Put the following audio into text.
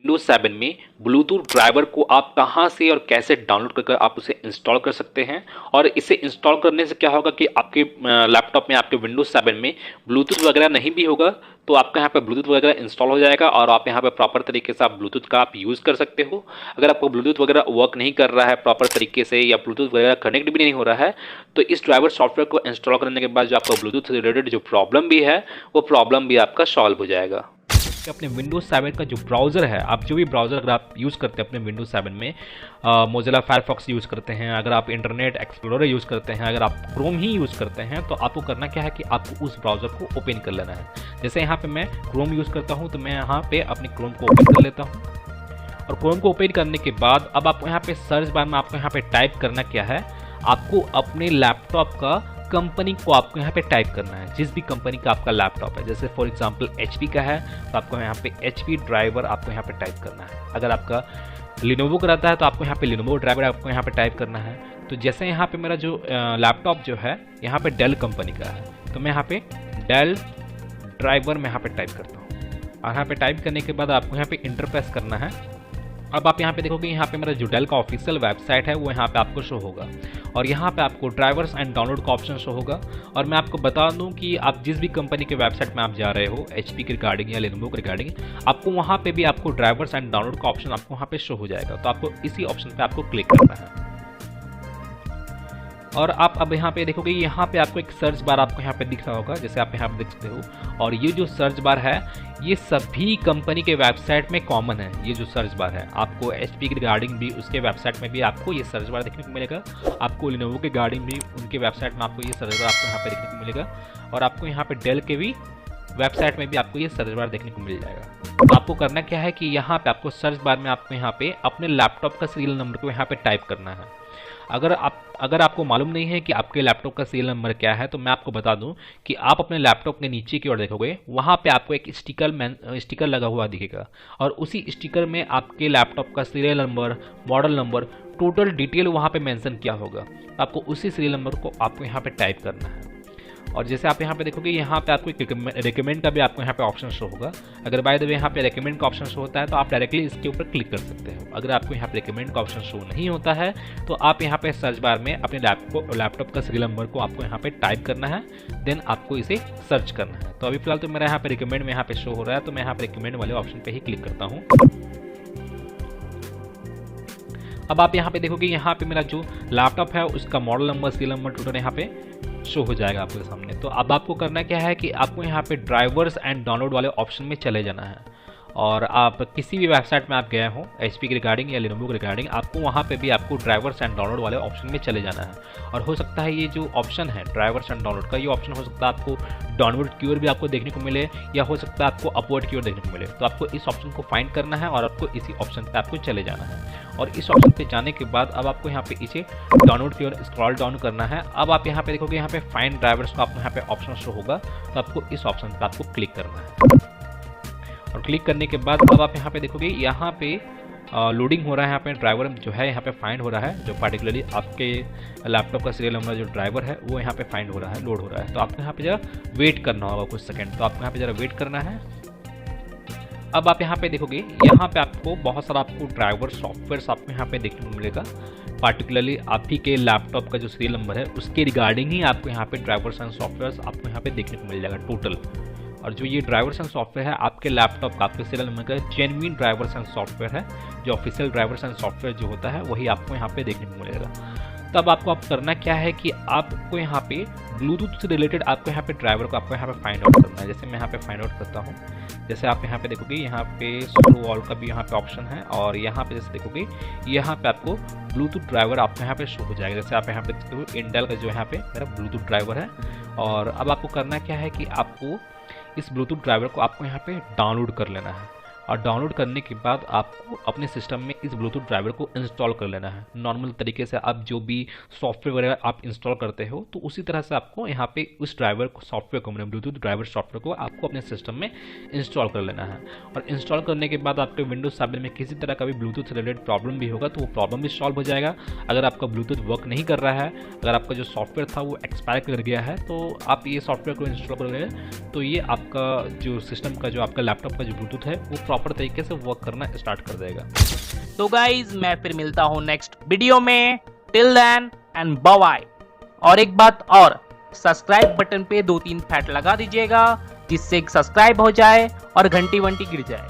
Windows 7 में Bluetooth driver को आप कहां से और कैसे डाउनलोड करके आप उसे इंस्टॉल कर सकते हैं। और इसे इंस्टॉल करने से क्या होगा कि आपके लैपटॉप में, आपके विंडोज 7 में ब्लूटूथ वगैरह नहीं भी होगा तो आपका यहाँ पे ब्लूटूथ वगैरह इंस्टॉल हो जाएगा और आप यहाँ पे प्रॉपर तरीके से आप ब्लूटूथ का आप यूज़ कर सकते हो। अगर आपको ब्लूटूथ वगैरह वर्क नहीं कर रहा है प्रॉपर तरीके से या ब्लूटूथ वगैरह कनेक्ट भी नहीं हो रहा है तो इस ड्राइवर सॉफ्टवेयर को इंस्टॉल करने के बाद जो आपका ब्लूटूथ से रिलेटेड जो प्रॉब्लम भी है वो प्रॉब्लम भी आपका सॉल्व हो जाएगा। अपने विंडोज 7 का जो ब्राउज़र है, आप जो भी ब्राउज़र अगर आप यूज़ करते हैं अपने विंडोज 7 में, मोजिला फायरफॉक्स यूज़ करते हैं, अगर आप इंटरनेट एक्सप्लोरर यूज़ करते हैं, अगर आप क्रोम ही यूज़ करते हैं तो आपको करना क्या है कि आपको उस ब्राउज़र को ओपन कर लेना है। जैसे यहाँ पे मैं क्रोम यूज़ करता हूँ तो मैं यहाँ पे अपने क्रोम को ओपन कर लेता हूँ और क्रोम को ओपन करने के बाद अब आपको यहाँ पे सर्च बार में आपको यहाँ पे टाइप करना क्या है, आपको अपने लैपटॉप का कंपनी को आपको यहाँ पे टाइप करना है, जिस भी कंपनी का आपका लैपटॉप है। जैसे फॉर एग्जांपल HP का है तो आपको यहाँ पे HP ड्राइवर आपको यहाँ पे टाइप करना है। अगर आपका लिनोवो का रहता है तो आपको यहाँ पे लिनोवो ड्राइवर आपको यहाँ पे टाइप करना है। तो जैसे यहाँ पे मेरा जो लैपटॉप जो है यहाँ पे डेल कंपनी का है तो मैं यहाँ पे डेल ड्राइवर में यहाँ पे टाइप करता हूँ और यहाँ पे टाइप करने के बाद आपको यहाँ पे इंटर प्रेस करना है। अब आप यहाँ पे देखोगे यहाँ पे मेरा जो डेल का ऑफिशियल वेबसाइट है वो यहाँ पे आपको शो होगा और यहाँ पे आपको ड्राइवर्स एंड डाउनलोड का ऑप्शन शो होगा। और मैं आपको बता दूं कि आप जिस भी कंपनी के वेबसाइट में आप जा रहे हो, HP के रिगार्डिंग या लेनोवो के रिगार्डिंग, आपको वहाँ पे भी आपको ड्राइवर्स एंड डाउनलोड का ऑप्शन आपको वहाँ पे शो हो जाएगा। तो आपको इसी ऑप्शन पे आपको क्लिक करना है और आप अब यहाँ पे देखोगे यहाँ पे आपको एक सर्च बार आपको यहाँ पे दिख रहा होगा, जैसे आप यहाँ पे देख सकते हो। और ये जो सर्च बार है ये सभी कंपनी के वेबसाइट में कॉमन है। ये जो सर्च बार है आपको HP के रिगार्डिंग भी उसके वेबसाइट में भी आपको ये सर्च बार देखने को मिलेगा, आपको लिनोवो के रिगार्डिंग भी उनके वेबसाइट में आपको ये सर्च बार आपको यहाँ पे देखने को मिलेगा और आपको यहाँ पे डेल के भी वेबसाइट में भी आपको ये सर्च बार देखने को मिल जाएगा। तो आपको करना क्या है कि यहाँ पे आपको सर्च बार में आपको यहाँ पे अपने लैपटॉप का सीरियल नंबर को यहाँ पे टाइप करना है। अगर आपको मालूम नहीं है कि आपके लैपटॉप का सीरियल नंबर क्या है तो मैं आपको बता दूं कि आप अपने लैपटॉप के नीचे की ओर देखोगे वहां पे आपको एक स्टिकर लगा हुआ दिखेगा और उसी स्टिकर में आपके लैपटॉप का serial number, model number, total detail वहां पे मेंशन किया होगा। आपको उसी सीरियल नंबर को आपको यहाँ पे टाइप करना है और जैसे आप यहाँ पे देखोगे यहाँ पे आपको एक रेकमेंड का भी आपको यहाँ पे ऑप्शन शो होगा। अगर बाय द वे यहाँ पे रेकमेंड का ऑप्शन शो होता है तो आप डायरेक्टली इसके ऊपर क्लिक कर सकते हो। अगर आपको यहाँ पे रेकमेंड का ऑप्शन शो नहीं होता है तो आप यहाँ पे सर्च बार में अपने लैपटॉप का सीरियल नंबर को आपको यहाँ पे टाइप करना है, देन आपको इसे सर्च करना है। तो अभी फिलहाल तो मेरा यहाँ पे रिकमेंड में यहाँ पे शो हो रहा है तो मैं यहाँ पे रिकमेंड वाले ऑप्शन पे ही क्लिक करता हूँ। अब आप यहाँ पे देखोगे यहाँ पे मेरा जो लैपटॉप है उसका model number, serial number, total यहाँ पे शो हो जाएगा आपके सामने। तो अब आपको करना क्या है कि आपको यहाँ पे ड्राइवर्स एंड डाउनलोड वाले ऑप्शन में चले जाना है और आप किसी भी वेबसाइट में आप गए हो HP के रिगार्डिंग या लिनोवो के रिगार्डिंग, आपको वहाँ पे भी आपको ड्राइवर्स एंड डाउनलोड वाले ऑप्शन में चले जाना है। और हो सकता है ये जो ऑप्शन है ड्राइवर्स एंड डाउनलोड का, ये ऑप्शन हो सकता है आपको डाउनवर्ड की ओर भी आपको देखने को मिले या हो सकता है आपको अपवर्ड की ओर देखने को मिले। तो आपको इस ऑप्शन को फाइंड करना है और आपको इसी ऑप्शन पर आपको चले जाना है और इस ऑप्शन पे जाने के बाद अब आपको यहाँ पे इसे डाउनलोड की ओर स्क्रॉल डाउन करना है। अब आप यहाँ पे देखोगे यहाँ पे फाइंड ड्राइवर्स का आपको यहाँ पे ऑप्शन शो होगा तो आपको इस ऑप्शन पे आपको क्लिक करना है और क्लिक करने के बाद अब आप यहाँ पे देखोगे यहाँ पे लोडिंग हो रहा है। यहाँ पे ड्राइवर जो है यहाँ पे फाइंड हो रहा है, जो पार्टिकुलरली आपके लैपटॉप का सीरियल नंबर जो ड्राइवर है वो यहाँ पे फाइंड हो रहा है, लोड हो रहा है। तो आपको यहाँ पे जरा वेट करना होगा कुछ सेकंड, तो आपको यहाँ पे जरा वेट करना है। अब आप यहाँ पे देखोगे यहाँ पे आपको बहुत सारा आपको ड्राइवर सॉफ्टवेयर आपको यहाँ पे देखने को मिलेगा, पार्टिकुलरली आप ही के लैपटॉप का जो सीरियल नंबर है उसके रिगार्डिंग ही आपको यहाँ पे ड्राइवर्स एंड सॉफ्टवेयर आपको यहाँ पे देखने को मिल जाएगा टोटल। और जो ये ड्राइवर्स एंड सॉफ्टवेयर है आपके लैपटॉप का, आपके सीरियल नंबर का जेन्युइन ड्राइवर्स एंड सॉफ्टवेयर है, जो ऑफिशियल ड्राइवर्स एंड सॉफ्टवेयर जो होता है वही आपको यहाँ पे देखने को मिलेगा। तब आपको अब करना क्या है कि आपको यहाँ पे ब्लूटूथ से रिलेटेड आपको यहाँ पे ड्राइवर को आपको यहाँ पे फाइंड आउट करना है। जैसे मैं यहाँ पे फाइंड आउट करता हूँ, जैसे आप यहाँ पे देखोगे यहाँ पे स्लो ऑल का भी यहाँ पे ऑप्शन है और यहाँ पे जैसे देखोगे यहाँ पे आपको ब्लूटूथ ड्राइवर आपको यहाँ पे शो हो जाएगा। जैसे आप यहाँ पे देखते हो इंटेल का जो यहाँ पे मेरा ब्लूटूथ ड्राइवर है और अब आपको करना क्या है कि आपको इस ब्लूटूथ ड्राइवर को आपको यहाँ पे डाउनलोड कर लेना है और डाउनलोड करने के बाद आपको अपने सिस्टम में इस ब्लूटूथ ड्राइवर को इंस्टॉल कर लेना है। नॉर्मल तरीके से आप जो भी सॉफ्टवेयर वगैरह आप इंस्टॉल करते हो तो उसी तरह से आपको यहाँ पे उस ड्राइवर को, सॉफ्टवेयर को, मैंने ब्लूटूथ ड्राइवर सॉफ्टवेयर को आपको अपने सिस्टम में इंस्टॉल कर लेना है। और इंस्टॉल करने के बाद आपके विंडोज 7 में किसी तरह का भी ब्लूटूथ से रिलेटेड प्रॉब्लम भी होगा तो वो प्रॉब्लम भी सॉल्व हो जाएगा। अगर आपका ब्लूटूथ वर्क नहीं कर रहा है, अगर आपका जो सॉफ्टवेयर था वो एक्सपायर कर गया है तो आप ये सॉफ्टवेयर को इंस्टॉल कर लें तो ये आपका जो सिस्टम का, जो आपका लैपटॉप का जो ब्लूटूथ है वो प्रॉपर तरीके से वर्क करना स्टार्ट कर देगा। तो गाइज मैं फिर मिलता हूँ नेक्स्ट वीडियो में, टिल देन एंड बाय। और एक बात और, सब्सक्राइब बटन पे 2-3 फैट लगा दीजिएगा जिससे सब्सक्राइब हो जाए और घंटी वंटी गिर जाए।